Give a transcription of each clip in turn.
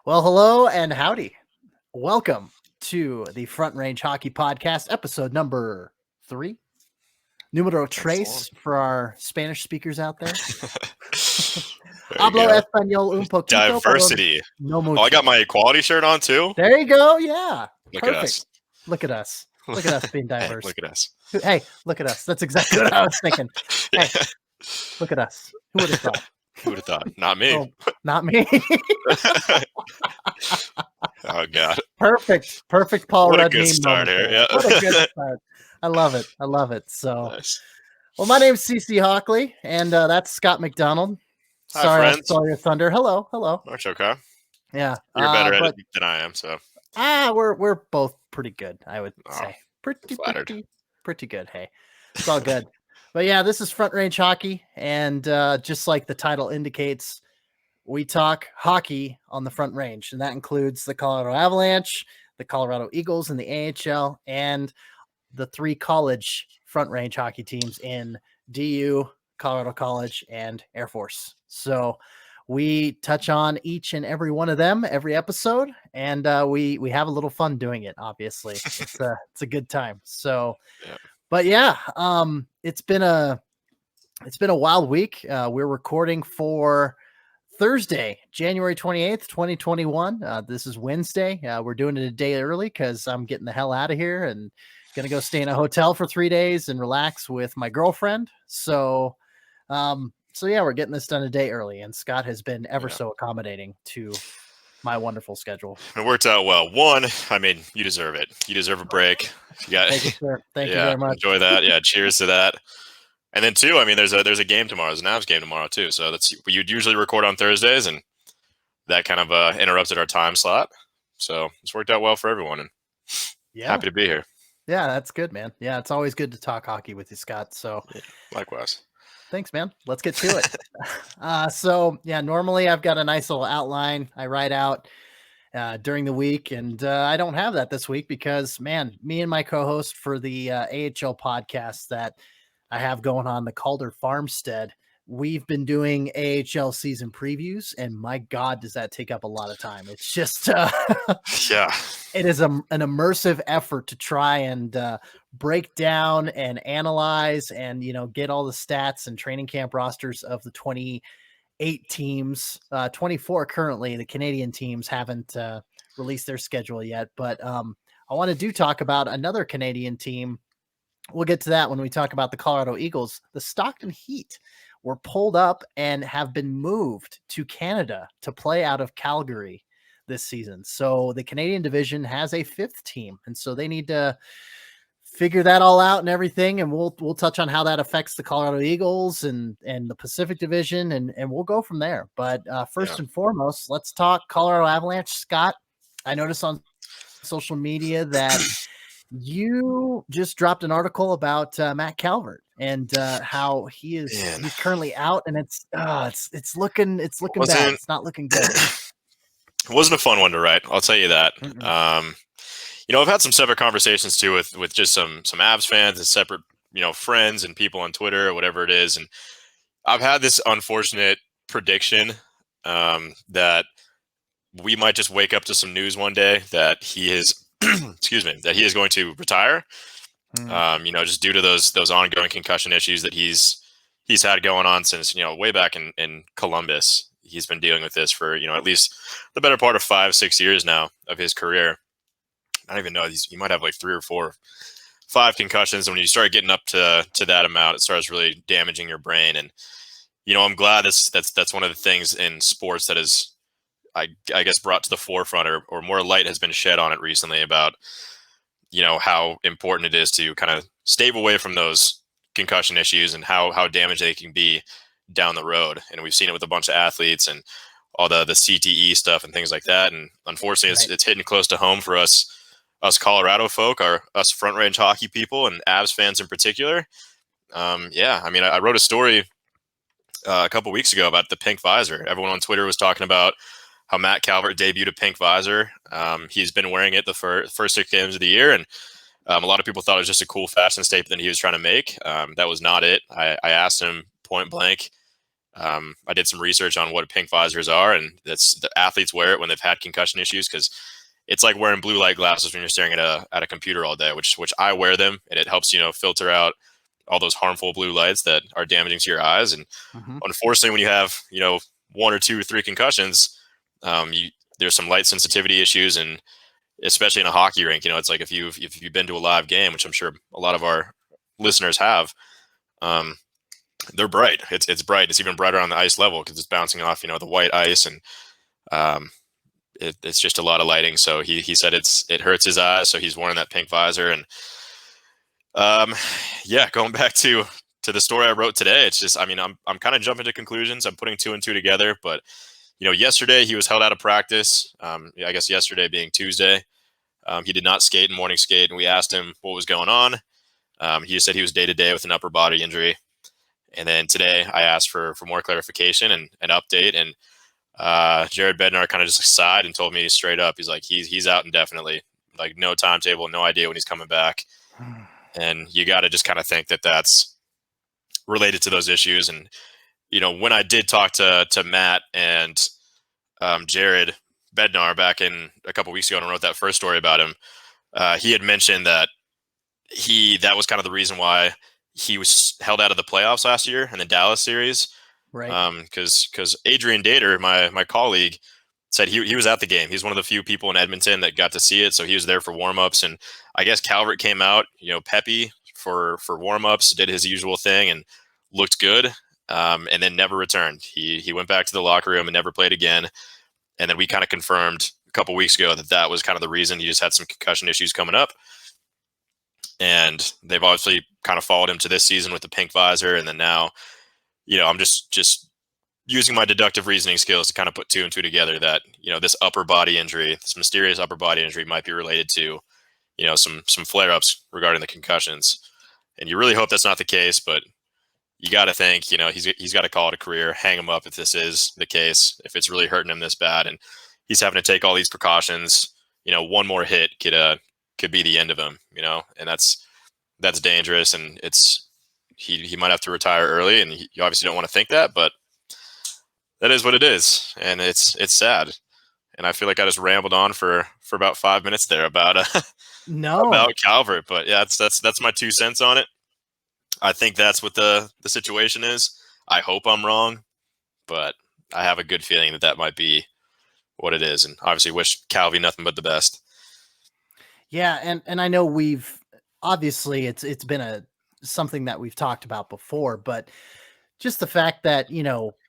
Well, hello and howdy. Welcome to the Front Range Hockey Podcast, episode number 3. Numero tres for our Spanish speakers out there. There you Hablo go. español un poquito. Diversity. No mucho. Oh, I got my equality shirt on too. There you go. Yeah. Look Perfect. at us. Look at us. Look at us being diverse. Look at us. Hey, look at us. That's exactly what I was thinking. Hey, look at us. Who would have thought? Who would have thought? Not me. Oh, not me. Oh God. Perfect Paul What Rudd a good meme start moment here. there. Yeah. What a good start. I love it. So, Nice. well, my name's CC Hockley, and that's Scott McDonald. Hi, Sorry, friends. I stole your thunder. Hello. That's okay. Yeah, You're better at it than I am, so. we're both pretty good, I would say. flattered. Pretty good. Hey, it's all good. But yeah, this is Front Range Hockey, and just like the title indicates, we talk hockey on the Front Range, and that includes the Colorado Avalanche, the Colorado Eagles in the AHL, and the 3 college Front Range hockey teams in DU, Colorado College, and Air Force. So we touch on each and every one of them every episode, and we have a little fun doing it. Obviously, it's a good time. So, Yeah. But yeah, it's been a wild week. We're recording for Thursday, January 28th, 2021. This is Wednesday. We're doing it a day early because I'm getting the hell out of here and going to go stay in a hotel for 3 days and relax with my girlfriend. So yeah, we're getting this done a day early, and Scott has been ever so accommodating to my wonderful schedule. It worked out well. One, I mean, you deserve it. You deserve a break. Thank you, sir. Thank you very much. Enjoy that. Yeah, cheers to that. And then 2, I mean, there's a game tomorrow. There's an Avs game tomorrow too. So you'd usually record on Thursdays, and that kind of interrupted our time slot. So it's worked out well for everyone, and happy to be here. Yeah, that's good, man. Yeah, it's always good to talk hockey with you, Scott. So likewise. Thanks, man. Let's get to it. So yeah, normally I've got a nice little outline I write out during the week, and I don't have that this week because, man, me and my co-host for the AHL podcast that I have going on, the Calder Farmstead, we've been doing AHL season previews, and my God, does that take up a lot of time. It's just, it is an immersive effort to try and break down and analyze and, get all the stats and training camp rosters of the 28 teams, 24 currently. The Canadian teams haven't released their schedule yet, but I want to talk about another Canadian team. We'll get to that when we talk about the Colorado Eagles. The Stockton Heat were pulled up and have been moved to Canada to play out of Calgary this season. So the Canadian division has a 5th team, and so they need to figure that all out and everything. And we'll touch on how that affects the Colorado Eagles and the Pacific Division, and we'll go from there. But first and foremost, let's talk Colorado Avalanche. Scott, I noticed on social media that you just dropped an article about Matt Calvert and how he's currently out, and it's looking bad. It's not looking good. It wasn't a fun one to write, I'll tell you that. I've had some separate conversations too with just some Avs fans and separate friends and people on Twitter or whatever it is, and I've had this unfortunate prediction that we might just wake up to some news one day that he is that he is going to retire. Just due to those ongoing concussion issues that he's had going on since way back in Columbus. He's been dealing with this for at least the better part of 5-6 years now of his career. I don't even know, he might have like 3 or 4, 5 concussions. And when you start getting up to that amount, it starts really damaging your brain. And I'm glad that's one of the things in sports that is, I guess, brought to the forefront or more light has been shed on it recently about, how important it is to kind of stay away from those concussion issues and how damaged they can be down the road. And we've seen it with a bunch of athletes and all the CTE stuff and things like that. And unfortunately, it's hitting close to home for us Colorado folk, us Front Range hockey people and Avs fans in particular. I wrote a story a couple weeks ago about the pink visor. Everyone on Twitter was talking about how Matt Calvert debuted a pink visor. He's been wearing it the first 6 games of the year, and a lot of people thought it was just a cool fashion statement that he was trying to make. That was not it. I asked him point blank, I did some research on what pink visors are, and that's the athletes wear it when they've had concussion issues because it's like wearing blue light glasses when you're staring at a computer all day, which I wear them, and it helps filter out all those harmful blue lights that are damaging to your eyes. And Mhm. unfortunately, when you have one or two or three concussions, there's some light sensitivity issues, and especially in a hockey rink, it's like if you've been to a live game, which I'm sure a lot of our listeners have, um, they're bright. It's bright. It's even brighter on the ice level because it's bouncing off the white ice, and um, it's just a lot of lighting. So he said it hurts his eyes, so he's wearing that pink visor. And yeah, going back to the story I wrote today, it's just I'm kind of jumping to conclusions. I'm putting two and two together, but yesterday he was held out of practice. I guess yesterday being Tuesday, he did not skate in morning skate, and we asked him what was going on. He just said he was day to day with an upper body injury. And then today I asked for more clarification and an update, and Jared Bednar kind of just sighed and told me straight up, he's like, he's out indefinitely, like no timetable, no idea when he's coming back. And you got to just kind of think that that's related to those issues. And when I did talk to Matt and Jared Bednar back in a couple weeks ago and I wrote that first story about him, he had mentioned that that was kind of the reason why he was held out of the playoffs last year in the Dallas series. Right. Because Adrian Dater, my colleague, said he was at the game. He's one of the few people in Edmonton that got to see it, so he was there for warmups. And I guess Calvert came out, peppy for warmups, did his usual thing, and looked good. And then never returned. He went back to the locker room and never played again. And then we kind of confirmed a couple weeks ago that was kind of the reason. He just had some concussion issues coming up. And they've obviously kind of followed him to this season with the pink visor. And then now, I'm just using my deductive reasoning skills to kind of put two and two together that, this upper body injury, this mysterious upper body injury might be related to, some flare-ups regarding the concussions. And you really hope that's not the case, but you got to think, he's got to call it a career, hang him up if this is the case, if it's really hurting him this bad. And he's having to take all these precautions, one more hit could be the end of him, and that's dangerous. And he might have to retire early, and you obviously don't want to think that, but that is what it is. And it's sad. And I feel like I just rambled on for about 5 minutes there about No. Calvert, but yeah, that's my 2 cents on it. I think that's what the situation is. I hope I'm wrong, but I have a good feeling that might be what it is. And obviously wish Calvy nothing but the best. Yeah, and I know we've obviously it's been something that we've talked about before, but just the fact that,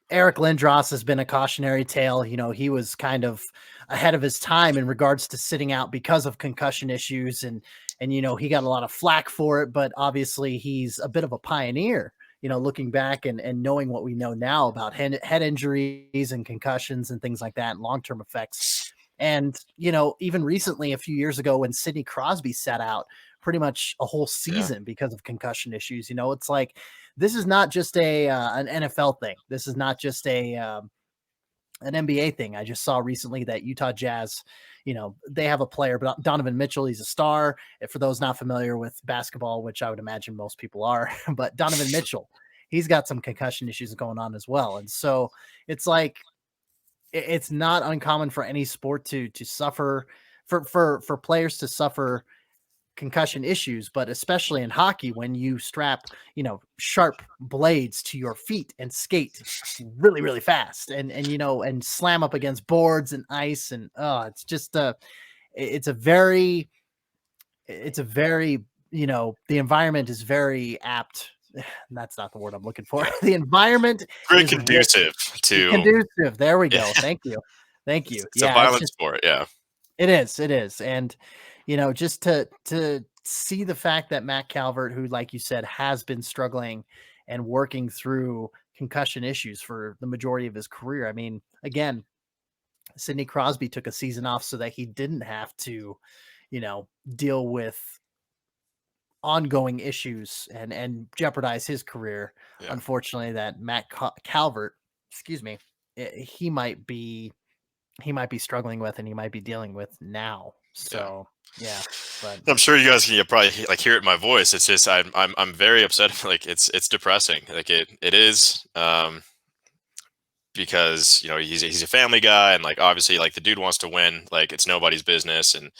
Eric Lindros has been a cautionary tale. He was kind of ahead of his time in regards to sitting out because of concussion issues, and he got a lot of flack for it, but obviously he's a bit of a pioneer, looking back and knowing what we know now about head injuries and concussions and things like that, and long-term effects. And, even recently, a few years ago, when Sidney Crosby sat out pretty much a whole season because of concussion issues, it's like, this is not just an NFL thing. This is not just an NBA thing. I just saw recently that Utah Jazz, they have a player, but Donovan Mitchell, he's a star. For those not familiar with basketball, which I would imagine most people are, but Donovan Mitchell, he's got some concussion issues going on as well. And so it's like, it's not uncommon for any sport to suffer, for players to suffer concussion issues, but especially in hockey, when you strap, sharp blades to your feet and skate really, really fast and slam up against boards and ice. And it's just it's a very, the environment is very apt. That's not the word I'm looking for. The environment Very is conducive to conducive. There we go. Thank you. Thank you. it's a violent sport. Yeah. It is. It is. And, just to see the fact that Matt Calvert, who, like you said, has been struggling and working through concussion issues for the majority of his career. I mean, again, Sidney Crosby took a season off so that he didn't have to, deal with ongoing issues and jeopardize his career. Yeah. Unfortunately, that Matt Calvert, excuse me, he might be struggling with and he might be dealing with now. So yeah, but I'm sure you guys can probably like hear it in my voice. It's just I'm very upset. Like it's depressing. Like it is. because he's a family guy, and like obviously like the dude wants to win, like it's nobody's business, and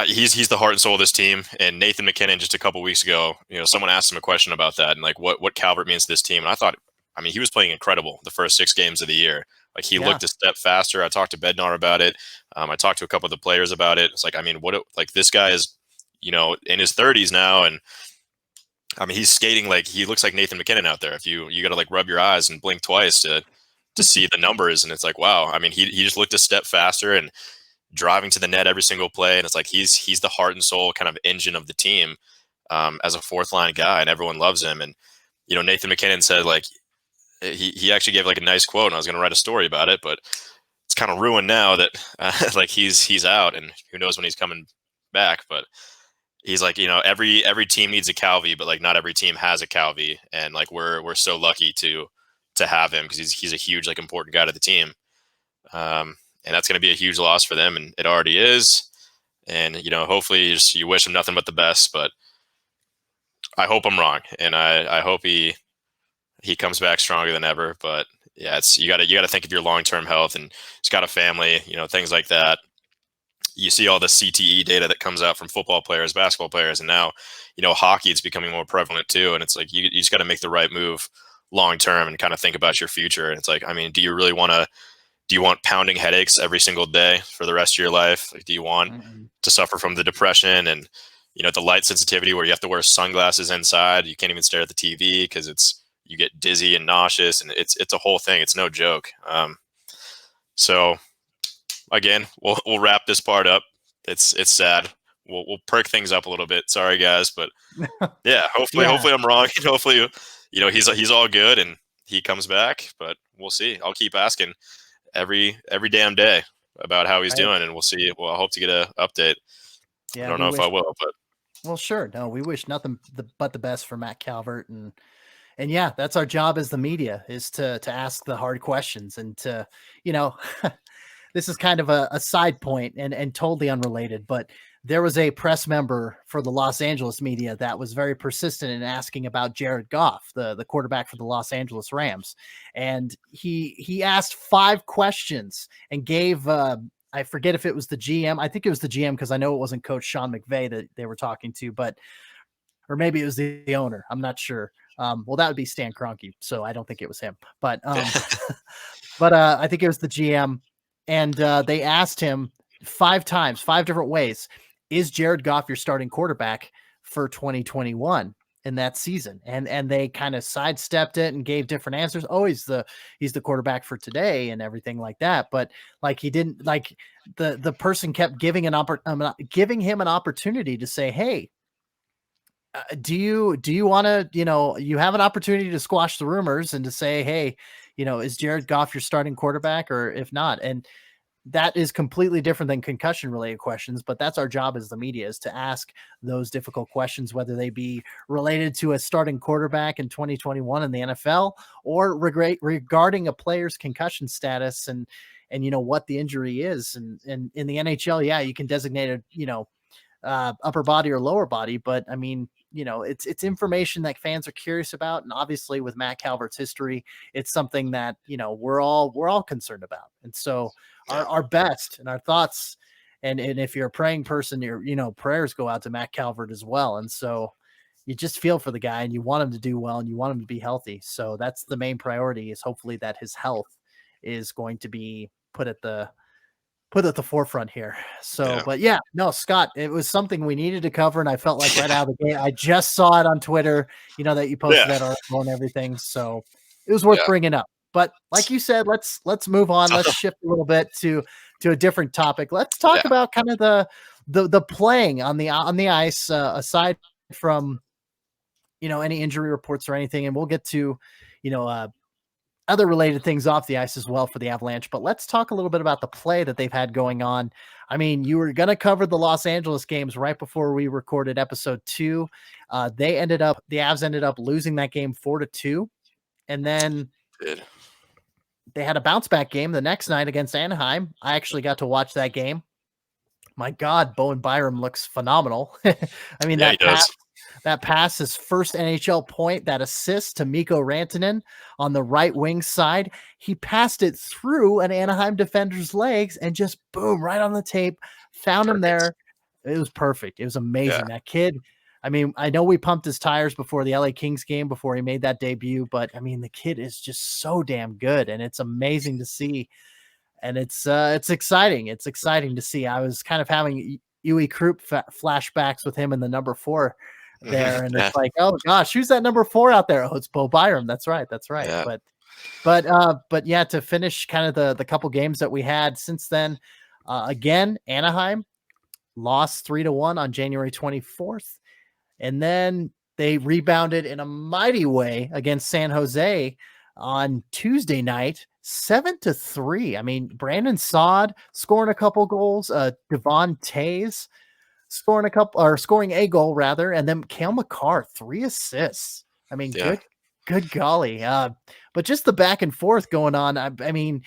he's the heart and soul of this team. And Nathan McKinnon just a couple weeks ago, someone asked him a question about that and like what Calvert means to this team, and I thought, I mean, he was playing incredible the first 6 games of the year. Like he Yeah. looked a step faster. I talked to Bednar about it. I talked to a couple of the players about it. It's like, I mean, like this guy is, in his 30s now, and I mean, he's skating like he looks like Nathan McKinnon out there. If you got to like rub your eyes and blink twice to see the numbers, and it's like, wow. I mean, he just looked a step faster and driving to the net every single play, and it's like he's the heart and soul kind of engine of the team, as a fourth line guy, and everyone loves him. And Nathan McKinnon said like he actually gave like a nice quote, and I was going to write a story about it, but it's kind of ruined now that like he's out, and who knows when he's coming back. But he's like, every team needs a Calvi, but like not every team has a Calvi, and like we're so lucky to have him because he's a huge like important guy to the team, and that's going to be a huge loss for them, and it already is. And hopefully you wish him nothing but the best, but I hope I'm wrong, and I hope he comes back stronger than ever. But yeah, it's you got to think of your long-term health, and he's got a family, things like that. You see all the CTE data that comes out from football players, basketball players, and now, hockey is becoming more prevalent too. And it's like, you just got to make the right move long-term and kind of think about your future. And it's like, I mean, do you want pounding headaches every single day for the rest of your life? Like, do you want to suffer from the depression and, the light sensitivity where you have to wear sunglasses inside? You can't even stare at the TV because you get dizzy and nauseous, and it's a whole thing. It's no joke. So again, we'll wrap this part up. It's sad. We'll perk things up a little bit. Sorry guys, but yeah, hopefully I'm wrong. Hopefully, he's all good and he comes back, but we'll see. I'll keep asking every damn day about how he's doing, and we'll see. Well, I hope to get an update. Yeah, I don't know if I will, but well, sure. No, we wish nothing but the best for Matt Calvert, and yeah, that's our job as the media, is to ask the hard questions and to, this is kind of a side point and totally unrelated, but there was a press member for the Los Angeles media that was very persistent in asking about Jared Goff, the quarterback for the Los Angeles Rams. And he asked 5 questions and gave, I forget if it was the GM. I think it was the GM, because I know it wasn't Coach Sean McVay that they were talking to, or maybe it was the owner. I'm not sure. Well, that would be Stan Kroenke, so I don't think it was him. But I think it was the GM, and they asked him 5 times, 5 different ways, is Jared Goff your starting quarterback for 2021 in that season? And they kind of sidestepped it and gave different answers. Oh, he's the quarterback for today and everything like that. But like, he didn't, like, the person kept giving giving him an opportunity to say, hey, do you want to, you have an opportunity to squash the rumors and to say, hey, is Jared Goff your starting quarterback, or if not? And that is completely different than concussion related questions, but that's our job as the media, is to ask those difficult questions, whether they be related to a starting quarterback in 2021 in the NFL, or regarding a player's concussion status and what the injury is. And in the NHL, yeah, you can designate upper body or lower body, but I mean, it's information that fans are curious about. And obviously with Matt Calvert's history, it's something that, we're all concerned about. And so our best and our thoughts, and if you're a praying person, your prayers go out to Matt Calvert as well. And so you just feel for the guy, and you want him to do well, and you want him to be healthy. So that's the main priority, is hopefully that his health is going to be put at the forefront here. So, but yeah, no, Scott, it was something we needed to cover. And I felt like right out of the gate, I just saw it on Twitter, that you posted that article and everything. So it was worth bringing up. But like you said, let's move on. Let's shift a little bit to a different topic. Let's talk about kind of the playing on the ice, aside from, any injury reports or anything. And we'll get to, other related things off the ice as well for the Avalanche. But let's talk a little bit about the play that they've had going on. I mean, you were going to cover the Los Angeles games right before we recorded episode 2. The Avs ended up losing that game 4-2. And then they had a bounce back game the next night against Anaheim. I actually got to watch that game. My God, Bowen Byram looks phenomenal. I mean, that pass that pass, his first NHL point, that assist to Mikko Rantanen on the right wing side. He passed it through an Anaheim defender's legs and just boom, right on the tape, found him Perfect. there. It was perfect. It was Yeah. amazing. That kid, I mean, I know we pumped his tires before the LA Kings game before he made that debut, but I mean, the kid is just so damn good, and it's amazing to see. And it's exciting. It's exciting to see. I was kind of having Yui Krupp flashbacks with him in the number 4 there, and Yeah. it's like, oh gosh, who's that number 4 out there? Oh, it's Bo Byram. That's right. That's right. Yeah. But yeah, to finish kind of the couple games that we had since then, again, Anaheim lost 3-1 on January 24th. And then they rebounded in a mighty way against San Jose on Tuesday night, 7-3. I mean, Brandon Saad scoring a couple goals, Devon Tays scoring a goal rather, and then Cale Makar 3 assists. I mean, Yeah. good golly. But just the back and forth going on. I mean,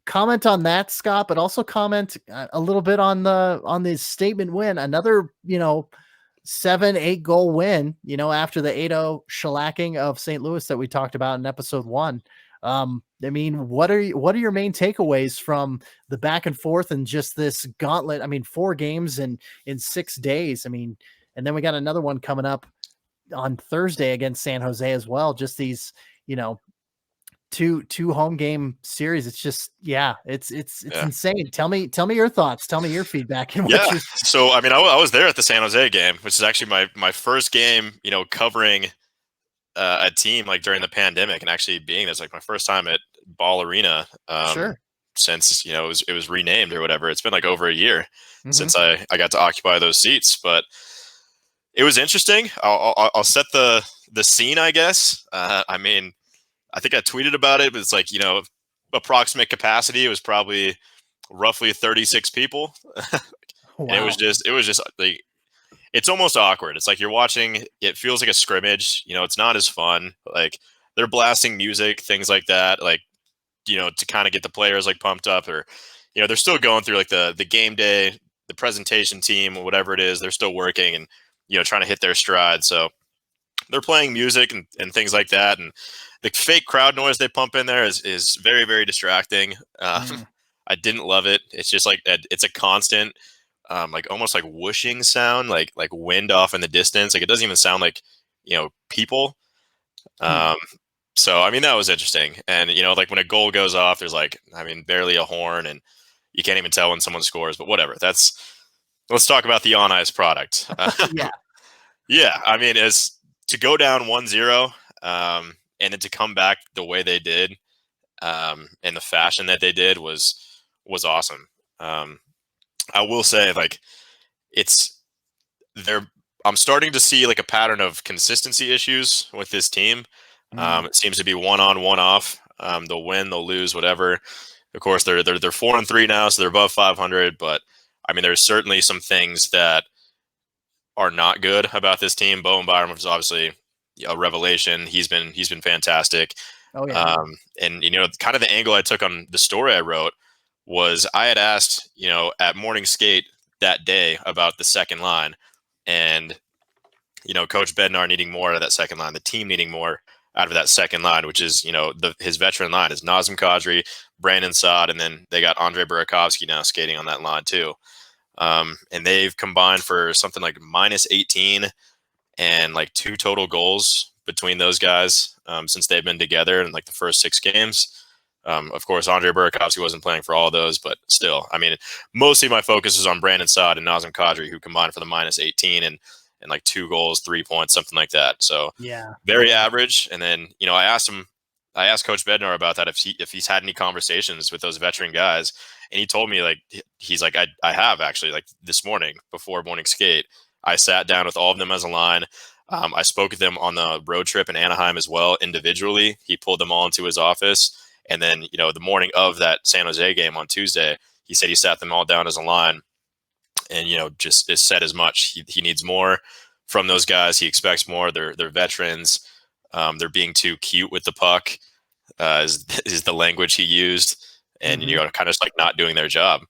comment on that, Scott, but also comment a little bit on the statement win. Another, 7-8 goal win, after the 8-0 shellacking of St. Louis that we talked about in episode 1. I mean, what are your main takeaways from the back and forth and just this gauntlet? I mean, 4 games in 6 days. I mean, and then we got another one coming up on Thursday against San Jose as well. Just these, two home game series. It's just, it's Yeah. insane. Tell me your thoughts. Tell me your feedback and what Yeah. you're. So, I mean, I was there at the San Jose game, which is actually my first game, covering a team like during the pandemic, and actually being there's like my first time at Ball Arena Sure. since, it was renamed or whatever. It's been like over a year Mhm. since I got to occupy those seats, but it was interesting. I'll set the scene, I guess. I mean, I think I tweeted about it, but it's like, approximate capacity. It was probably roughly 36 people. And Wow. it was just like, it's almost awkward. It's like you're watching, it feels like a scrimmage, it's not as fun. Like they're blasting music, things like that. Like, to kind of get the players like pumped up, or, they're still going through like the game day, the presentation team, or whatever it is. They're still working and, trying to hit their stride. So they're playing music and things like that. And the fake crowd noise they pump in there is very, very distracting. I didn't love it. It's just like, it's a constant, like almost like whooshing sound, like wind off in the distance. Like it doesn't even sound like, people. So, I mean, that was interesting. And, like when a goal goes off, there's like, I mean, barely a horn, and you can't even tell when someone scores, but whatever. Let's talk about the on ice product. Yeah. Yeah. I mean, as to go down 1-0, and then to come back the way they did, in the fashion that they did was awesome. I will say, like, I'm starting to see like a pattern of consistency issues with this team. It seems to be one on, one off. They'll win, they'll lose, whatever. Of course, they're 4-3 now, so they're above 500. But I mean, there's certainly some things that are not good about this team. Bowen Byram was obviously a revelation. He's been fantastic. Oh yeah. And kind of the angle I took on the story I wrote was I had asked, at morning skate that day about the second line, and Coach Bednar needing more out of that second line, the team needing more out of that second line, which is his veteran line is Nazem Kadri, Brandon Saad, and then they got Andre Burakovsky now skating on that line too. And they've combined for something like -18 and like 2 total goals between those guys since they've been together in like the first 6 games. Of course, Andre Burakovsky wasn't playing for all of those, but still, I mean, mostly my focus is on Brandon Saad and Nazem Kadri, who combined for the -18 and like 2 goals, 3 points, something like that. So Yeah. very average. And then, I asked Coach Bednar about that, if he's had any conversations with those veteran guys. And he told me, like, he's like, I have actually, like this morning before morning skate, I sat down with all of them as a line. I spoke with them on the road trip in Anaheim as well, individually. He pulled them all into his office. And then, the morning of that San Jose game on Tuesday, he said he sat them all down as a line and, just said as much. He needs more from those guys. He expects more. They're veterans. They're being too cute with the puck, is the language he used. And, kind of just like not doing their job.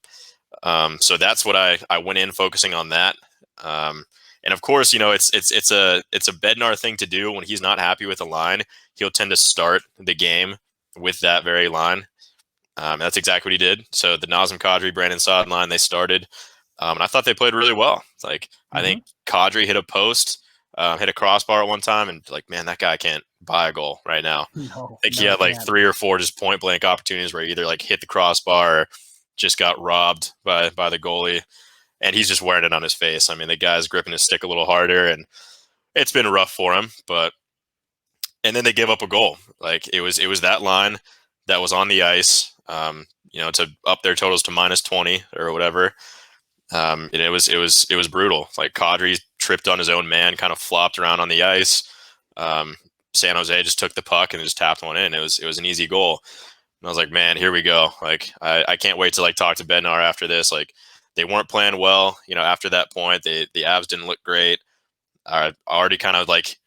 So that's what I went in focusing on that. And And of course, it's a Bednar thing to do when he's not happy with a line. He'll tend to start the game with that very line. That's exactly what he did. So the Nazem Kadri, Brandon Saad line, they started. And I thought they played really well. Like, I think Kadri hit a post, hit a crossbar at one time, and like, man, that guy can't buy a goal right now. No, I think he no, had like can't. 3 or 4 just point blank opportunities where he either like hit the crossbar or just got robbed by the goalie, and he's just wearing it on his face. I mean, the guy's gripping his stick a little harder, and it's been rough for him. And then they give up a goal. Like, it was that line that was on the ice, to up their totals to -20 or whatever. And it was brutal. Like, Kadri tripped on his own man, kind of flopped around on the ice. San Jose just took the puck and just tapped one in. It was an easy goal. And I was like, man, here we go. Like, I can't wait to like talk to Bednar after this. Like, they weren't playing well, after that point. The Avs didn't look great. I already kind of like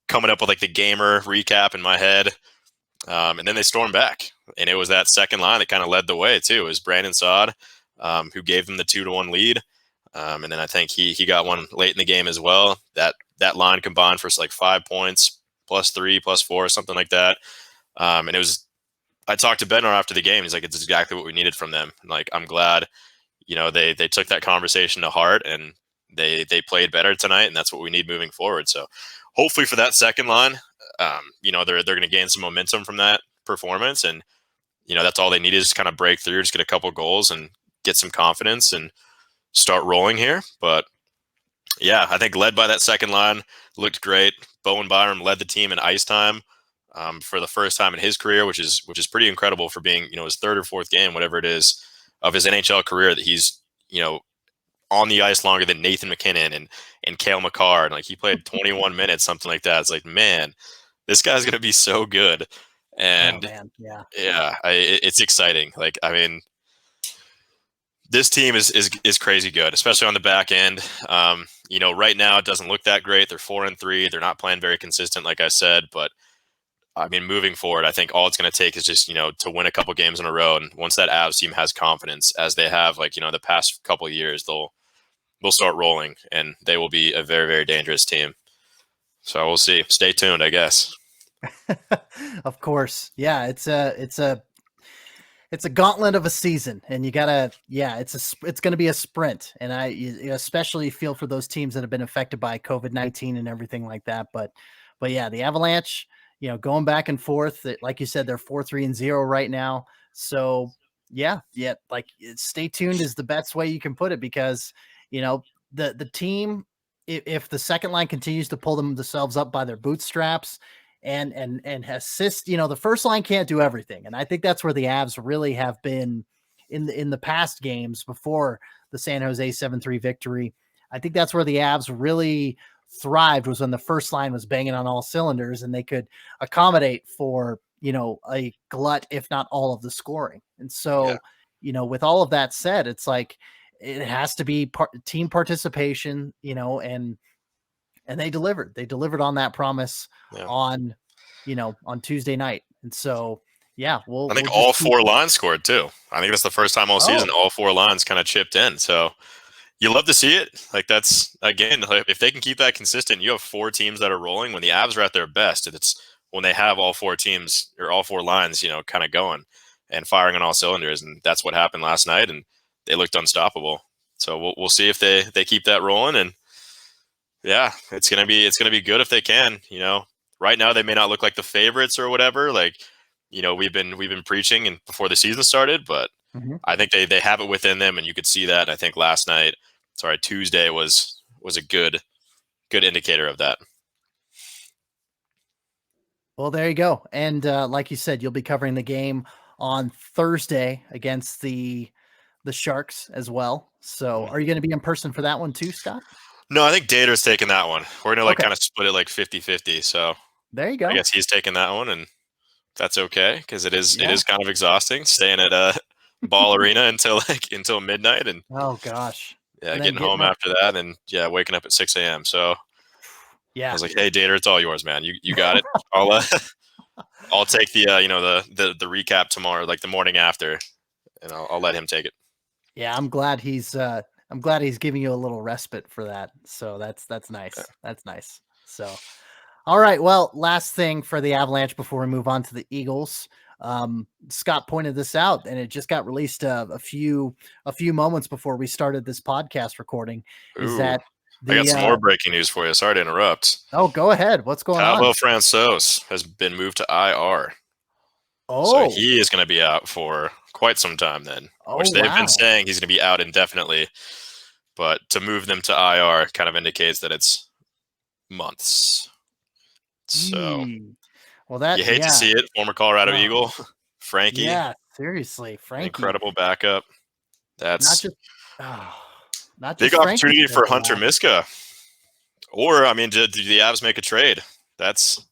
coming up with like the gamer recap in my head. And then they stormed back. And it was that second line that kind of led the way too. It was Brandon Saad, who gave them the 2-1 lead. And then I think he got one late in the game as well. That line combined for like 5 points, +3, +4, something like that. And I talked to Bednar after the game. He's like, it's exactly what we needed from them. And like, I'm glad, they took that conversation to heart, and they played better tonight, and that's what we need moving forward. So hopefully for that second line, they're going to gain some momentum from that performance, and that's all they need is kind of break through, just get a couple goals and get some confidence and start rolling here. But yeah, I think led by that second line, looked great. Bowen Byram led the team in ice time for the first time in his career, which is pretty incredible for being his third or fourth game, whatever it is, of his NHL career, that he's on the ice longer than Nathan McKinnon and Cale Makar, and like he played 21 minutes, something like that. It's like, man, this guy's gonna be so good. Oh And man, yeah. It's exciting. Like, I mean, this team is crazy good, especially on the back end. Right now it doesn't look that great. They're 4-3. They're not playing very consistent, like I said. But I mean, moving forward, I think all it's going to take is just to win a couple games in a row. And once that Avs team has confidence, as they have, like the past couple of years, they'll start rolling, and they will be a very, very dangerous team. So we'll see. Stay tuned, I guess. Of course, yeah. It's a gauntlet of a season, and you gotta, it's going to be a sprint. And I especially feel for those teams that have been affected by COVID-19 and everything like that. But yeah, the Avalanche, going back and forth, like you said, they're 4-3-0 right now. So yeah, like, stay tuned is the best way you can put it, because the team, if the second line continues to pull themselves up by their bootstraps and assist, the first line can't do everything. And I think that's where the Avs really have been in the past games before the San Jose 7-3 victory. I think that's where the Avs really thrived, was when the first line was banging on all cylinders and they could accommodate for, a glut, if not all of the scoring. And so, with all of that said, it's like, it has to be team participation, and they delivered on that promise on Tuesday night. And so, yeah, I think all 4 lines scored too. I think that's the first time all season all 4 lines kind of chipped in. So you love to see it. Like, that's, again, if they can keep that consistent, you have 4 teams that are rolling. When the Avs are at their best, it's when they have all 4 teams or all 4 lines, kind of going and firing on all cylinders. And that's what happened last night, and they looked unstoppable. So we'll see if they keep that rolling. And yeah, it's gonna be good if they can. Right now they may not look like the favorites or whatever. Like, we've been preaching and before the season started, but I think they have it within them, and you could see that. I think Tuesday was a good indicator of that. Well, there you go. And like you said, you'll be covering the game on Thursday against the Sharks as well. So are you going to be in person for that one too, Scott? No, I think Dater's taking that one. We're going to kind of split it like 50-50. So there you go. I guess he's taking that one, and that's okay, because it is kind of exhausting staying at a Ball Arena until midnight. And oh gosh. Yeah, getting home after that, and waking up at 6 a.m. So I was like, hey, Dater, it's all yours, man. You got it. I'll take the the recap tomorrow, like the morning after, and I'll let him take it. Yeah, I'm glad he's I'm glad he's giving you a little respite for that. So that's Yeah. nice. That's nice. So, all right. Well, last thing for the Avalanche before we move on to the Eagles. Scott pointed this out, and it just got released a few moments before we started this podcast recording. Is Ooh, that I got the some more breaking news for you. Sorry to interrupt. Oh, go ahead. What's going on? Pavel Francouz has been moved to IR. So Oh, he is going to be out for quite some time then, oh which they've been wow. saying he's going to be out indefinitely. But to move them to IR kind of indicates that it's months. So Well, you hate to yeah. see it. Former Colorado Oh, Eagle, Frankie, yeah, seriously, Frankie. incredible backup. Not That's just oh, not big just Frankie opportunity for stepping Hunter out. Miska. Or, I mean, did the Avs make a trade? That's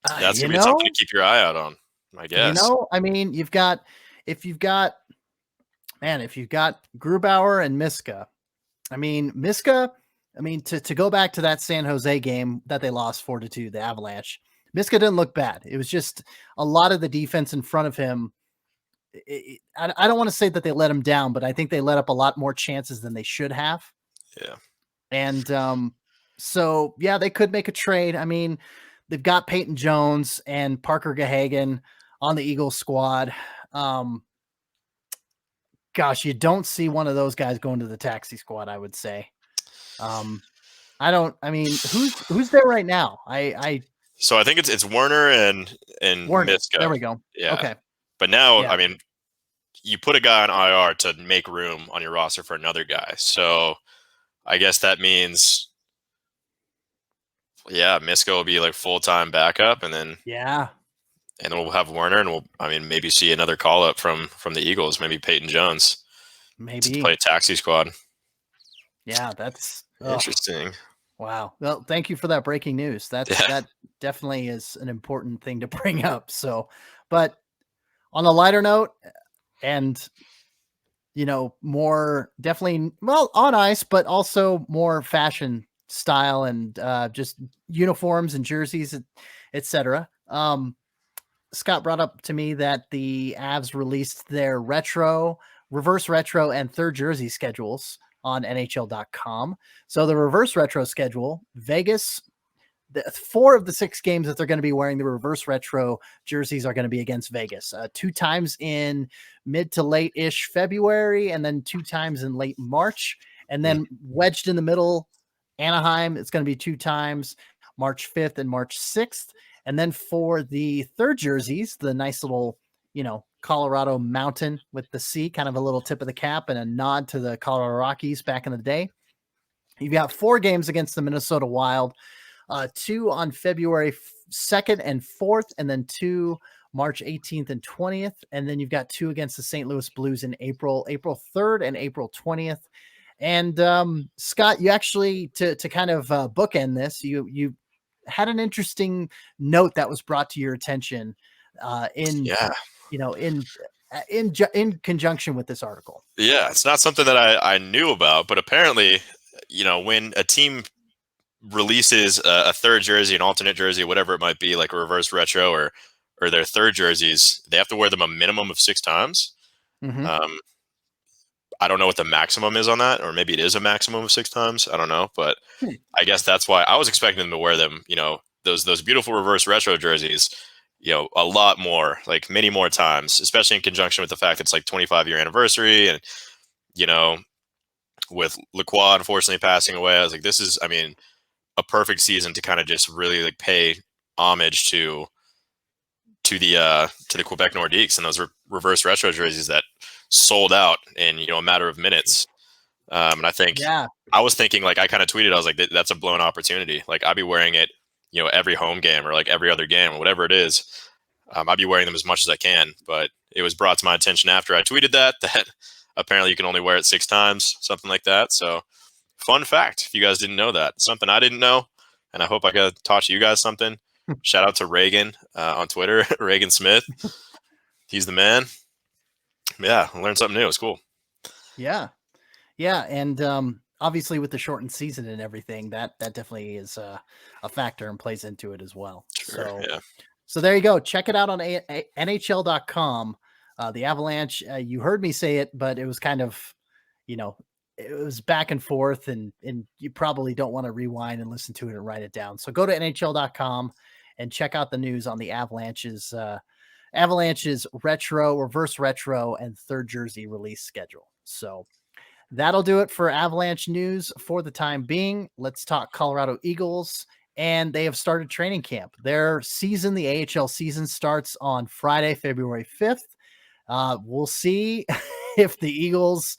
going to You be something to know, keep your eye out on, I guess. I mean, if you've got if you've got Grubauer and Miska, to go back to that San Jose game that they lost 4-2, the Avalanche, Miska didn't look bad. It was just a lot of the defense in front of him. I don't want to say that they let him down, but I think they let up a lot more chances than they should have. Yeah. And so, yeah, they could make a trade. I mean, they've got Peyton Jones and Parker Gahagan on the Eagles squad. Gosh, you don't see one of those guys going to the taxi squad, I would say. I mean, who's there right now? So I think it's Werner and Werner. There Miska. we go. Yeah. Okay. But now, Yeah. I mean, you put a guy on IR to make room on your roster for another guy. So I guess that means, yeah, Miska will be like full-time backup, Yeah. and then we'll have Werner, and maybe see another call up from the Eagles, maybe Peyton Jones to play Maybe. taxi squad. Yeah, that's Interesting. wow. Well, thank you for that breaking news. Yeah. That definitely is an important thing to bring up. So, but on a lighter note, and more definitely on ice, but also more fashion style and just uniforms and jerseys, etc. Scott brought up to me that the Avs released their reverse retro, and third jersey schedules on NHL.com. So the reverse retro schedule, Vegas, the 4 of the 6 games that they're going to be wearing the reverse retro jerseys are going to be against Vegas. 2 times in mid to late-ish February, and then 2 times in late March. And then wedged in the middle, Anaheim, it's going to be 2 times, March 5th and March 6th. And then for the third jerseys, the nice little, Colorado mountain with the sea, kind of a little tip of the cap and a nod to the Colorado Rockies back in the day. You've got 4 games against the Minnesota Wild, 2 on February 2nd and 4th, and then 2 March 18th and 20th. And then you've got 2 against the St. Louis Blues in April 3rd and April 20th. And Scott, you actually, to kind of bookend this, you had an interesting note that was brought to your attention in conjunction with this article. Yeah, it's not something that I knew about, but apparently, when a team releases a third jersey, an alternate jersey, whatever it might be, like a reverse retro or their third jerseys, they have to wear them a minimum of 6 times. Mm-hmm. I don't know what the maximum is on that, or maybe it is a maximum of 6 times. I don't know, but I guess that's why I was expecting them to wear them. Those beautiful reverse retro jerseys. A lot more, like many more times, especially in conjunction with the fact that it's like 25-year anniversary, and with Lacroix unfortunately passing away, I was like, this is, a perfect season to kind of just really like pay homage to the Quebec Nordiques and those reverse retro jerseys that sold out in a matter of minutes. And I think I was thinking, like, I kind of tweeted, I was like, that's a blown opportunity. Like, I'd be wearing it, every home game or like every other game or whatever it is. I'd be wearing them as much as I can. But it was brought to my attention after I tweeted that apparently you can only wear it 6 times, something like that. So fun fact, if you guys didn't know that, something I didn't know, and I hope I got to taught you guys something. Shout out to Reagan on Twitter, Reagan Smith. He's the man. Yeah, I learned something new. It's cool. Yeah. And obviously with the shortened season and everything, that definitely is a factor and plays into it as well. Sure, So there you go. Check it out on NHL.com. The Avalanche, you heard me say it, but it was kind of, it was back and forth, and you probably don't want to rewind and listen to it and write it down. So go to NHL.com and check out the news on the Avalanche's retro, reverse retro, and third jersey release schedule. So that'll do it for Avalanche news for the time being. Let's talk Colorado Eagles. And they have started training camp. Their season, the AHL season, starts on Friday, February 5th. We'll see if the Eagles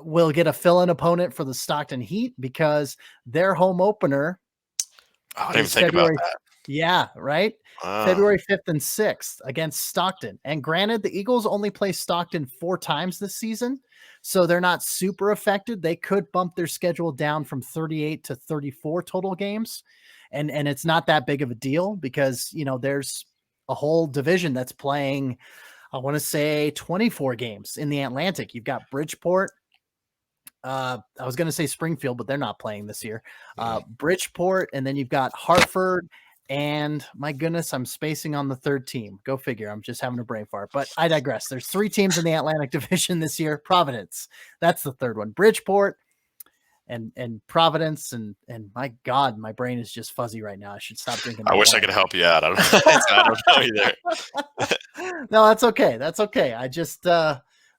will get a fill-in opponent for the Stockton Heat, because their home opener I didn't even is think about February. that. Yeah, right. February 5th and 6th against Stockton. And granted, the Eagles only play Stockton 4 times this season, so they're not super affected. They could bump their schedule down from 38 to 34 total games. And it's not that big of a deal, because, there's a whole division that's playing, I want to say 24 games in the Atlantic. You've got Bridgeport. I was going to say Springfield, but they're not playing this year. Bridgeport, and then you've got Hartford, and my goodness, I'm spacing on the third team. Go figure. I'm just having a brain fart, but I digress. There's 3 teams in the Atlantic Division this year. Providence, that's the third one. Bridgeport and Providence, and my God, my brain is just fuzzy right now. I should stop drinking. I wish I could help you out. I don't know either. No, that's okay. That's okay. I just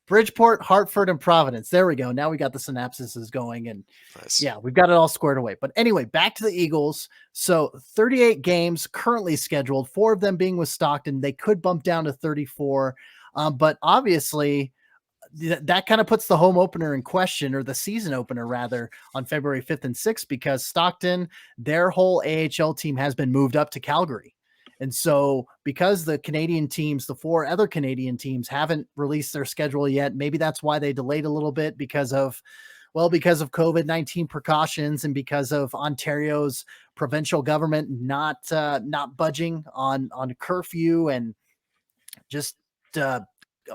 Bridgeport, Hartford, and Providence. There we go. Now we got the synapses going, and Nice. yeah, we've got it all squared away. But anyway, back to the Eagles. So 38 games currently scheduled, 4 of them being with Stockton. They could bump down to 34, but obviously that kind of puts the home opener in question, or the season opener rather, on February 5th and 6th, because Stockton, their whole AHL team has been moved up to Calgary. And so because the Canadian teams, the 4 other Canadian teams, haven't released their schedule yet, maybe that's why they delayed a little bit, because of COVID-19 precautions, and because of Ontario's provincial government not budging on curfew, and just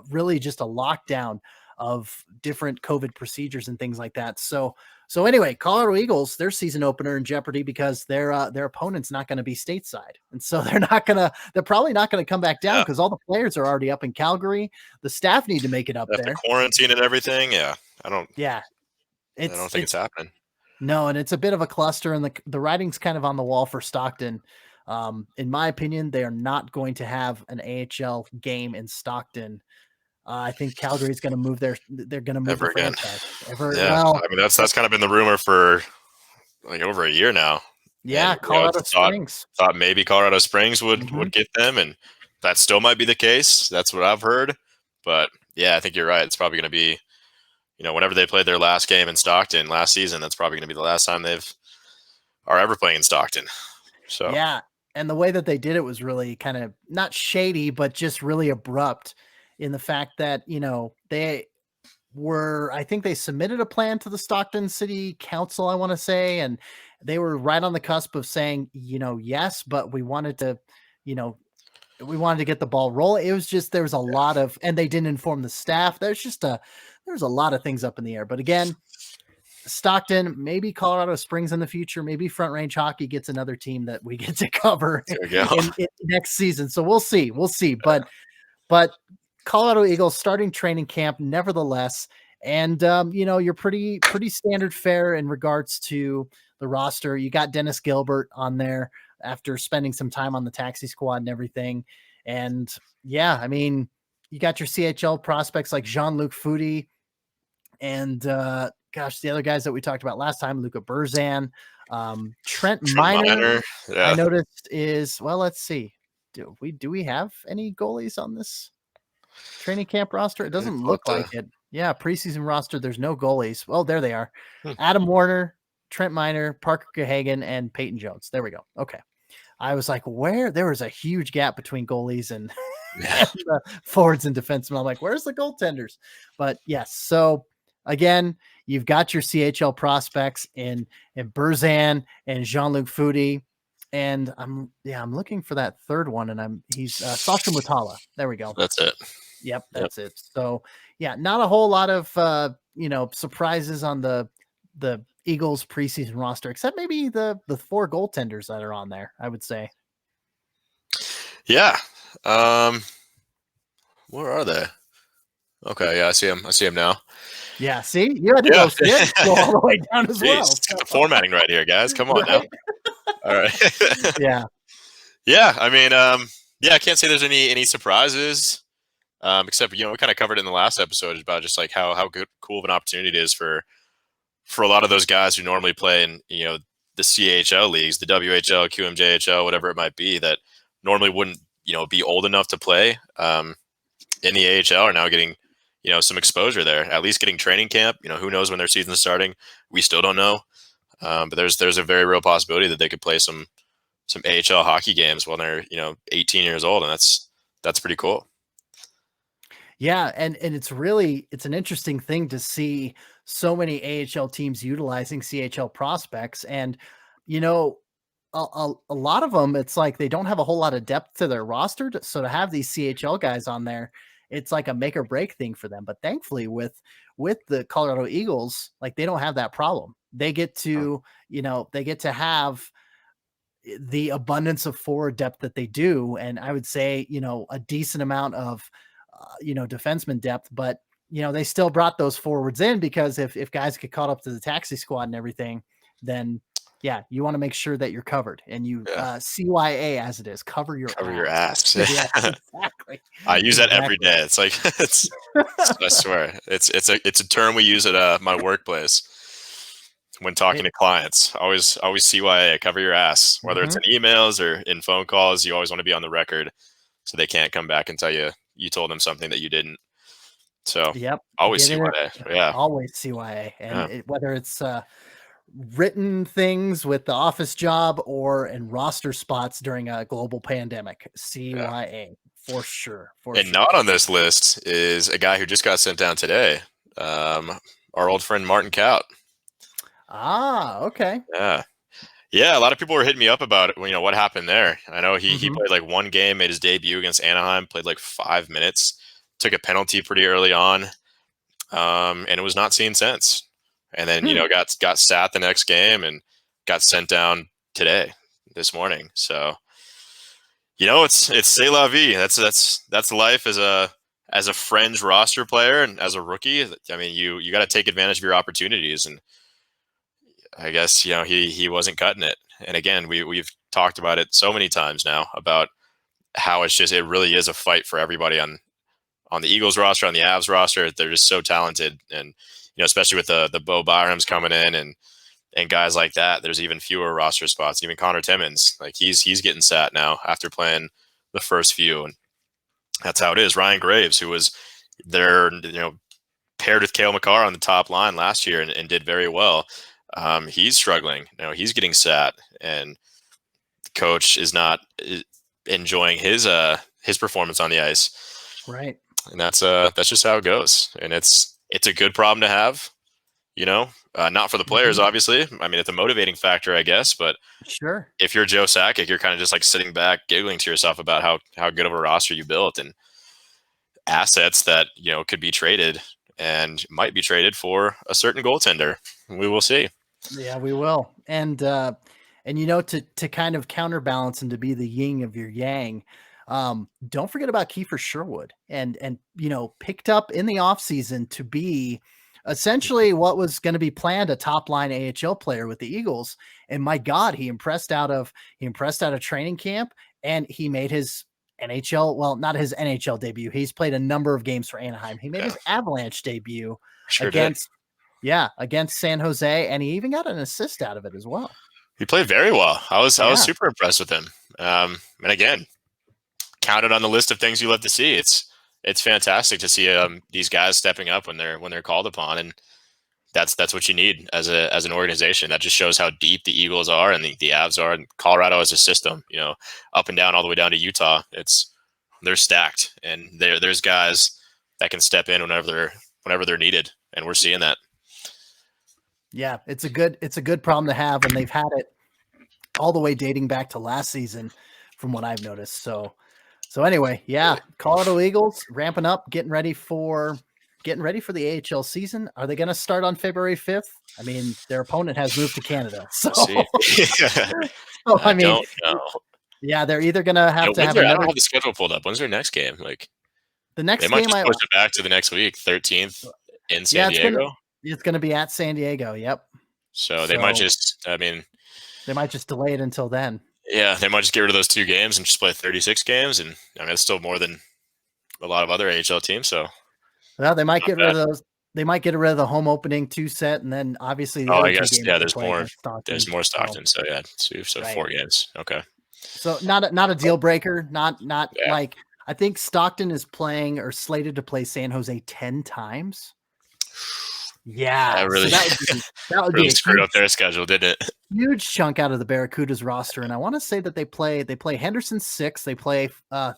really just a lockdown of different COVID procedures and things like that. So anyway, Colorado Eagles, their season opener in jeopardy, because their opponent's not going to be stateside. And so they're probably not going to come back down, because all the players are already up in Calgary. The staff need to make it up They have there. to quarantine and everything. Yeah. I don't think it's happening. No, and it's a bit of a cluster, and the writing's kind of on the wall for Stockton. In my opinion, they are not going to have an AHL game in Stockton. I think Calgary's going to move they're going to move the franchise. I mean, that's kind of been the rumor for like over a year now. Yeah, and, Colorado Springs. Thought maybe Colorado Springs would get them, and that still might be the case. That's what I've heard. But yeah, I think you're right. It's probably going to be, whenever they played their last game in Stockton last season, that's probably going to be the last time are ever playing in Stockton. So yeah, and the way that they did it was really kind of not shady, but just really abrupt, in the fact that, I think they submitted a plan to the Stockton City Council, I want to say, and they were right on the cusp of saying, yes, but we wanted to get the ball rolling. It was just, there was a lot of, and they didn't inform the staff. There's a lot of things up in the air. But again, Stockton, maybe Colorado Springs in the future, maybe Front Range Hockey gets another team that we get to cover in next season. So we'll see. But Colorado Eagles starting training camp nevertheless. And, you're pretty standard fare in regards to the roster. You got Dennis Gilbert on there after spending some time on the taxi squad and everything. And yeah, I mean, you got your CHL prospects like Jean-Luc Foudy and, the other guys that we talked about last time, Luca Burzan, Trent Miner, yeah. I noticed let's see. Do we have any goalies on this training camp roster? It doesn't look like it. Yeah, preseason roster, there's no goalies. Well, there they are. Adam Warner, Trent Miner, Parker Cahagan, and Peyton Jones. There we go. Okay. I was like, there was a huge gap between goalies and, and forwards and defensemen. I'm like, where's the goaltenders? But yes, so again, you've got your CHL prospects in Burzan and Jean-Luc Foudy. And I'm looking for that third one, and he's Sasha Mutala. There we go. That's it. Yep, that's it. So yeah, not a whole lot of surprises on the Eagles preseason roster, except maybe the 4 goaltenders that are on there, I would say. Yeah. Where are they? Okay, yeah, I see him. I see him now. Yeah, see, you had to Yeah. you had to go all the way down as Jeez, well. let's get So, the formatting right here, guys. Come on now. right? All right. Yeah. Yeah, I mean, yeah, I can't say there's any surprises. Except we kind of covered in the last episode about just like how good cool of an opportunity it is for a lot of those guys who normally play in the CHL leagues, the WHL, QMJHL, whatever it might be, that normally wouldn't be old enough to play in the AHL are now getting some exposure there. At least getting training camp. Who knows when their season's starting? We still don't know. But there's a very real possibility that they could play some AHL hockey games when they're 18 years old, and that's pretty cool. Yeah, and it's an interesting thing to see so many AHL teams utilizing CHL prospects, and you know, a lot of them, it's like they don't have a whole lot of depth to their roster, so to have these CHL guys on there, it's like a make or break thing for them. But thankfully, with the Colorado Eagles, like they don't have that problem. They get to they get to have the abundance of forward depth that they do, and I would say a decent amount of defenseman depth, but they still brought those forwards in because if guys get caught up to the taxi squad and everything, then yeah, you want to make sure that you're covered, and you Yeah, CYA as it is, cover your cover your ass. ass. Yeah, exactly. I use that every Exactly. day. It's like I swear it's a term we use at my workplace when talking It, to clients. Always CYA, cover your ass. Whether it's mhm. in emails or in phone calls, you always want to be on the record so they can't come back and tell you told them something that you didn't. So Yep. always Get in it. CYA. Yeah, Always CYA, and yeah, whether it's written things with the office job or in roster spots during a global pandemic. yeah. CYA for sure, for And sure. not on this list is a guy who just got sent down today. Um, our old friend Martin Kaut. Ah, okay. Yeah. Yeah, a lot of people were hitting me up about it. What happened there. I know he Mhm. played like one game, made his debut against Anaheim, played like 5 minutes, took a penalty pretty early on, and it was not seen since. And then Hmm. got sat the next game and got sent down today, this morning. So it's c'est la vie. That's life as a fringe roster player and as a rookie. I mean, you got to take advantage of your opportunities, and I guess he wasn't cutting it. And again, we've talked about it so many times now about how it really is a fight for everybody on the Eagles roster, on the Avs roster. They're just so talented, and especially with the Bo Byrams coming in and guys like that. There's even fewer roster spots. Even Connor Timmins, like he's getting sat now after playing the first few, and that's how it is. Ryan Graves, who was there, paired with Cale Makar on the top line last year and did very well. He's struggling. He's getting sat, and the coach is not enjoying his performance on the ice, Right. and that's just how it goes. And it's a good problem to have. Not for the players, Mhm. obviously. I mean, it's a motivating factor, I guess. But Sure. if you're Joe Sakic, you're kind of just like sitting back, giggling to yourself about how good of a roster you built and assets that could be traded and might be traded for a certain goaltender. We will see. Yeah, we will. And to kind of counterbalance and to be the yin of your yang, don't forget about Kiefer Sherwood and picked up in the offseason to be essentially what was going to be planned a top line AHL player with the Eagles. And my God, he impressed out of training camp, and he made his NHL, well, not his NHL debut. He's played a number of games for Anaheim. He made Yeah, his Avalanche debut sure did. against against San Jose, and he even got an assist out of it as well. He played very well. I was Yeah. super impressed with him. And again, counted on the list of things you love to see. It's fantastic to see these guys stepping up when they're called upon, and that's what you need as an organization. That just shows how deep the Eagles are and the Avs are, and Colorado as a system. Up and down all the way down to Utah. They're stacked, and there's guys that can step in whenever they're needed, and we're seeing that. Yeah, it's a good problem to have, and they've had it all the way dating back to last season from what I've noticed. So anyway, yeah, Really. Colorado Eagles ramping up, getting ready for the AHL season. Are they going to start on February 5th? I mean, their opponent has moved to Canada. So, We'll see. so I I mean, don't know. yeah, they're either going to have to When's have their? I don't another. have the schedule pulled up. When's their next game? Like, The They next might game just push it back to the next week, 13th in San yeah, Diego. it's gonna be at San Diego. Yep. So they might So just, I mean, they might just delay it until then. yeah, they might just get rid of those 2 games and just play 36 games. And I mean, it's still more than a lot of other AHL teams. So Well, they might not get rid bad. of those. They might get rid of the home opening 2 set, and then obviously the Oh, other I 2 guess, games yeah, they play against there's Stockton. more So Stockton. So yeah, 2, so right. 4 games. Okay. So not a deal breaker. Not Yeah. like I think Stockton is playing or slated to play San Jose 10 times. That Yeah, so really, that would be really a screwed up their schedule, didn't it? huge chunk out of the Barracudas roster, and I want to say that they play Henderson 6. They play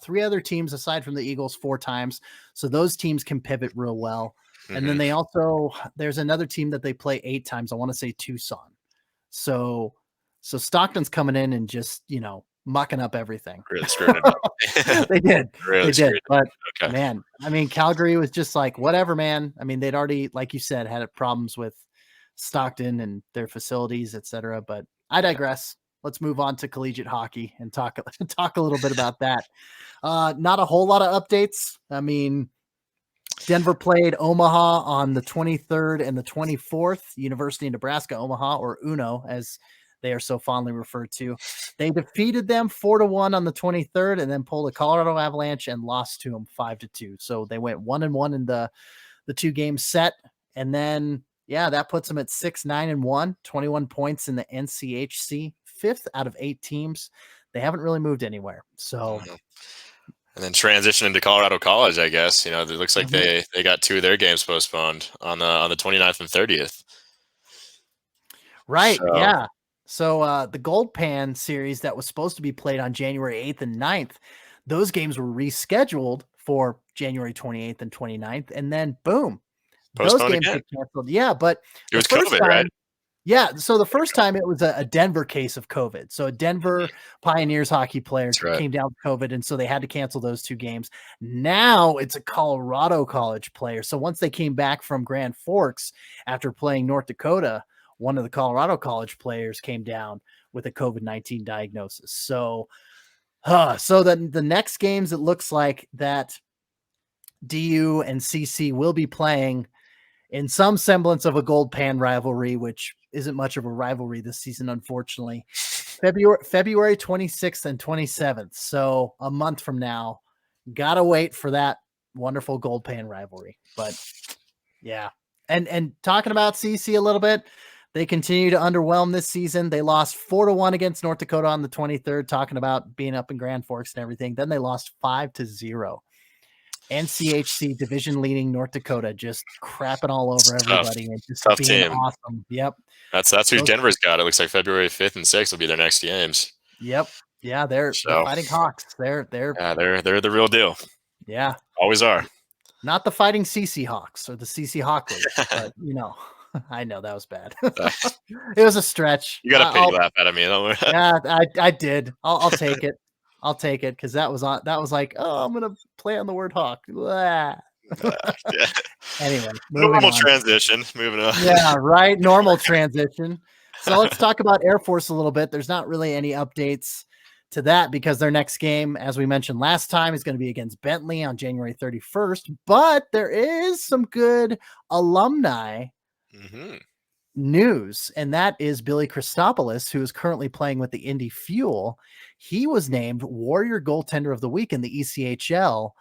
3 other teams aside from the Eagles 4 times, so those teams can pivot real well. And then Hmm. there's another team that they play 8 times. I want to say Tucson. So Stockton's coming in and just mucking up everything. Really screwing it up. They did. Really They did. screwed it But up. Okay. man, I mean, Calgary was just like, whatever, man. I mean, they'd already, like you said, had problems with Stockton and their facilities, etc. But I digress. Let's move on to collegiate hockey and talk talk a little bit about that. Not a whole lot of updates. I mean, Denver played Omaha on the 23rd and the 24th, University of Nebraska Omaha, or UNO, as they are so fondly referred to. They defeated them 4-1 on the 23rd and then pulled a Colorado Avalanche and lost to them 5-2. So they went 1-1 in the 2-game set. And then, yeah, that puts them at 6-9-1, 21 points in the NCHC, 5th out of 8 teams. They haven't really moved anywhere. So And then transition into Colorado College, I guess. It looks like Mhm. they got 2 of their games postponed on the 29th and 30th. Right. So Yeah. So the Gold Pan series that was supposed to be played on January 8th and 9th, those games were rescheduled for January 28th and 29th. And then boom, those postponed games again. get canceled. Yeah. But It the was first COVID, right? time, yeah. So the first time it was a Denver case of COVID. So a Denver Pioneers hockey player That's right. came down with COVID. And so they had to cancel those 2 games. Now it's a Colorado College player. So once they came back from Grand Forks after playing North Dakota, one of the Colorado College players came down with a COVID-19 diagnosis. So, so then the next games, it looks like that DU and CC will be playing in some semblance of a gold pan rivalry, which isn't much of a rivalry this season, unfortunately. February 26th and 27th. So a month from now, gotta wait for that wonderful gold pan rivalry. But yeah. And talking about CC a little bit, they continue to underwhelm this season. They lost 4-1 against North Dakota on the 23rd, talking about being up in Grand Forks and everything. Then they lost 5-0. NCHC division leading North Dakota just crapping all It's over tough. everybody and just Tough being team. awesome. Yep. That's who Those, Denver's got. It looks like February 5th and 6th will be their next games. yep. Yeah, they're the So Fighting Hawks. They're yeah, they're the real deal. yeah. Always are. Not the Fighting CC Hawks or the CC Hawklers, but I know that was bad. It was a stretch. You got a pity I'll laugh out of me. Don't worry. Yeah, I did. I'll take it. I'll take it because that was like, oh, I'm gonna play on the word hawk. Blah. Yeah. Anyway, moving Normal on. transition. Moving on. Yeah, right. Normal transition. So let's talk about Air Force a little bit. There's not really any updates to that because their next game, as we mentioned last time, is going to be against Bentley on January 31st. But there is some good alumni Hmm. news, and that is Billy Christopoulos, who is currently playing with the Indy Fuel. He was named Warrior Goaltender of the Week in the ECHL.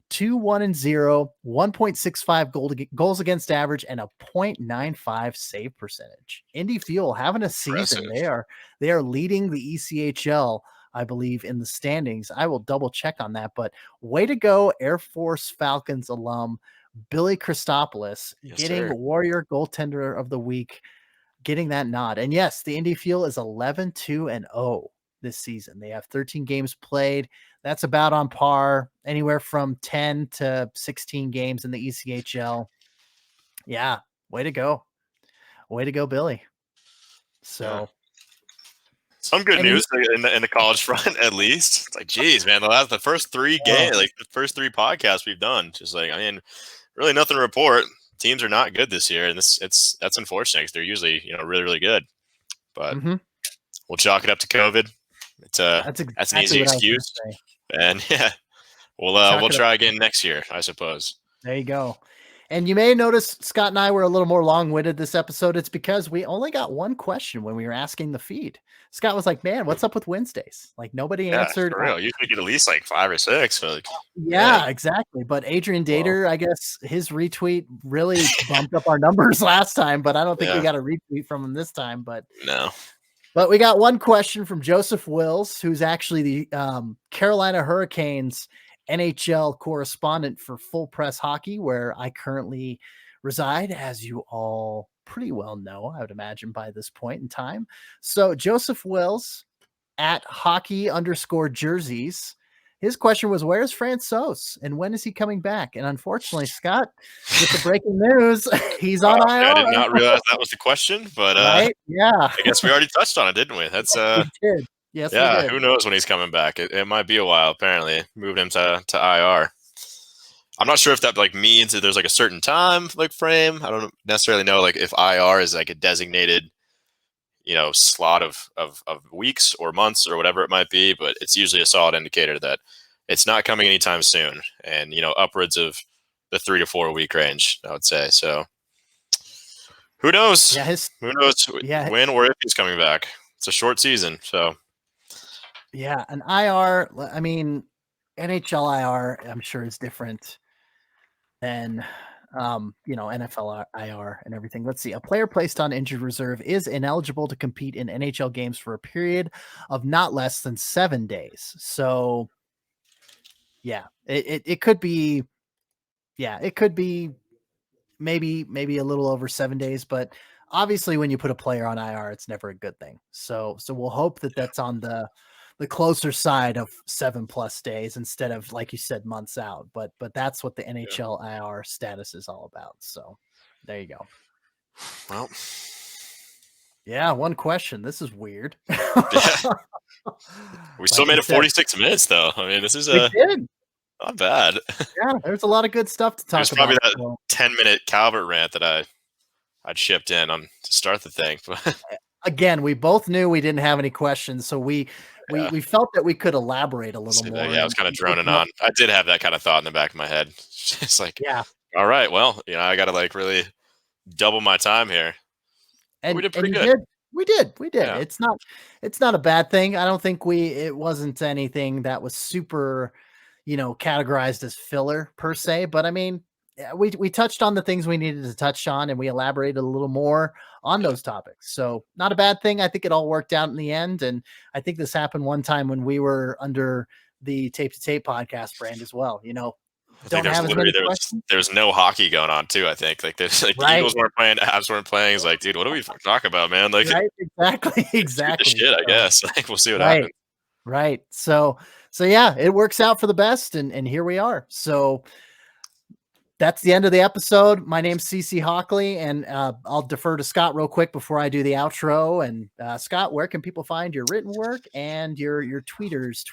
2-1-0, 1.65 goals against average, and a .95 save percentage. Indy Fuel having a season. Impressive. They are leading the ECHL, I believe, in the standings. I will double check on that, but way to go, Air Force Falcons alum Billy Christopoulos, Yes, getting sir. Warrior Goaltender of the Week, getting that nod. And yes, the Indy Fuel is 11-2-0 this season. They have 13 games played. That's about on par, anywhere from 10 to 16 games in the ECHL. Yeah, way to go. Way to go, Billy. Yeah. So, Some good and news in the college front, at least. It's like, geez, man, the first 3 games, like the first 3 podcasts we've done, just like, I mean, really nothing to report. Teams are not good this year, and that's unfortunate because they're usually really really good. But mhm, we'll chalk it up to COVID. It's that's that's an exactly easy what I was going excuse, to say. and yeah, We'll try again next year, I suppose. There you go. And you may notice Scott and I were a little more long-winded this episode. It's because we only got one question when we were asking the feed. Scott was like, "Man, what's up with Wednesdays?" Like nobody answered. For real. Usually get at least like 5 or 6. Like, yeah, exactly. But Adrian Dater, I guess his retweet really bumped up our numbers last time, but I don't think we got a retweet from him this time. But no. But we got one question from Joseph Wills, who's actually the Carolina Hurricanes NHL correspondent for Full Press Hockey, where I currently reside, as you all pretty well know, I would imagine by this point in time. So Joseph Wills at hockey_jerseys. His question was, where's Francouz and when is he coming back? And unfortunately, Scott, with the breaking news, he's on IR. I did not realize that was the question, but right? Yeah. I guess we already touched on it, didn't we? That's we did. Yes, yeah, we did. Who knows when he's coming back? It might be a while, apparently. Moved him to IR. I'm not sure if that like means that there's like a certain time like frame. I don't necessarily know like if IR is like a designated slot of weeks or months or whatever it might be, but it's usually a solid indicator that it's not coming anytime soon, and upwards of the 3 to 4 week range, I would say. So who knows? Who knows when or if he's coming back? It's a short season, so yeah, an IR. I mean, NHL IR, I'm sure is different than NFL IR and everything. Let's see. A player placed on injured reserve is ineligible to compete in NHL games for a period of not less than 7 days. So, yeah, it could be, it could be maybe a little over 7 days, but obviously when you put a player on IR, it's never a good thing. So we'll hope that that's on the closer side of 7+ days instead of, like you said, months out. But that's what the NHL IR status is all about. So there you go. Well, yeah, one question. This is weird. We still made it 46 minutes, though. I mean, this is not bad. Yeah, there's a lot of good stuff to talk about. There's probably that 10-minute Calvert rant that I'd shipped in on to start the thing. Again, we both knew we didn't have any questions, so we felt that we could elaborate a little more. Yeah, I was kind of droning on. I did have that kind of thought in the back of my head. It's like, all right, well, I got to like really double my time here. And we did pretty good. We did. Yeah. It's not a bad thing. I don't think it wasn't anything that was super, categorized as filler per se, but I mean, we touched on the things we needed to touch on, and we elaborated a little more on those topics. So not a bad thing. I think it all worked out in the end. And I think this happened one time when we were under the Tape to Tape podcast brand as well. I think there's no hockey going on too. I think like there's like the Eagles weren't playing, Avs weren't playing. It's like, dude, what do we talk about, man? Like, exactly. Shit, I guess. Like, we'll see what happens. Right. So yeah, it works out for the best, and here we are. So that's the end of the episode. My name's CC Hockley, and I'll defer to Scott real quick before I do the outro. And Scott, where can people find your written work and your tweets?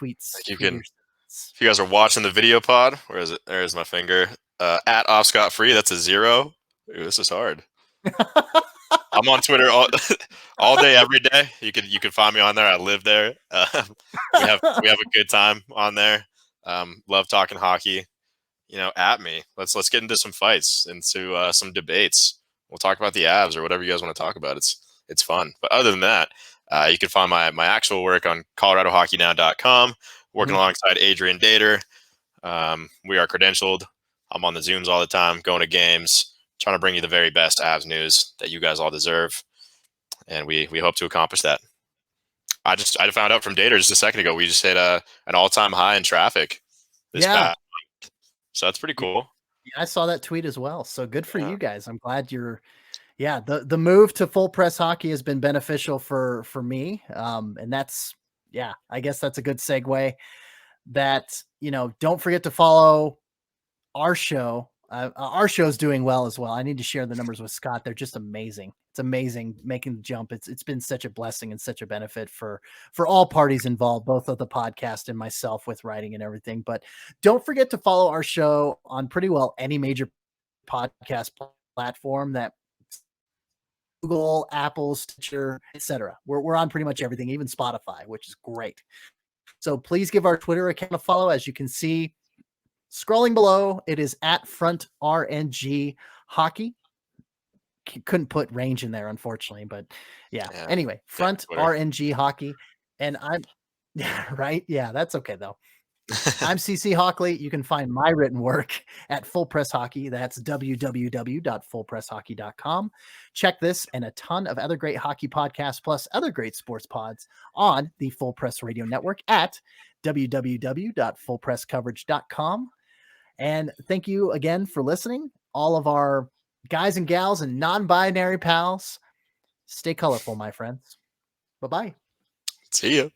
If you guys are watching the video pod, where is it? There's my finger. At Off Scott Free. That's a 0. Ooh, this is hard. I'm on Twitter all day, every day. You can find me on there. I live there. We have a good time on there. Love talking hockey. At me. Let's get into some fights, into some debates. We'll talk about the Avs or whatever you guys want to talk about. It's fun. But other than that, you can find my actual work on coloradohockeynow.com. Working alongside Adrian Dater. We are credentialed. I'm on the Zooms all the time, going to games, trying to bring you the very best Avs news that you guys all deserve. And we hope to accomplish that. I found out from Dater just a second ago, we just hit an all-time high in traffic this past month. So that's pretty cool. Yeah, I saw that tweet as well. So good for you guys. I'm glad you're the move to Full Press Hockey has been beneficial for me. And that's I guess that's a good segue. That, don't forget to follow our show. Our show's doing well as well. I need to share the numbers with Scott. They're just amazing. It's amazing making the jump. It's been such a blessing and such a benefit for all parties involved, both of the podcast and myself with writing and everything. But don't forget to follow our show on pretty well any major podcast platform that Google, Apple, Stitcher, etc. We're on pretty much everything, even Spotify, which is great. So please give our Twitter account a follow. As you can see, Scrolling below, it is at Front RNG Hockey. Couldn't put range in there, unfortunately, but yeah. Anyway, Front RNG Hockey, and I'm right. Yeah, that's okay though. I'm CC Hockley. You can find my written work at Full Press Hockey. That's www.fullpresshockey.com. Check this and a ton of other great hockey podcasts, plus other great sports pods on the Full Press Radio Network at www.fullpresscoverage.com. And thank you again for listening. All of our guys and gals and non-binary pals, stay colorful, my friends. Bye-bye. See ya.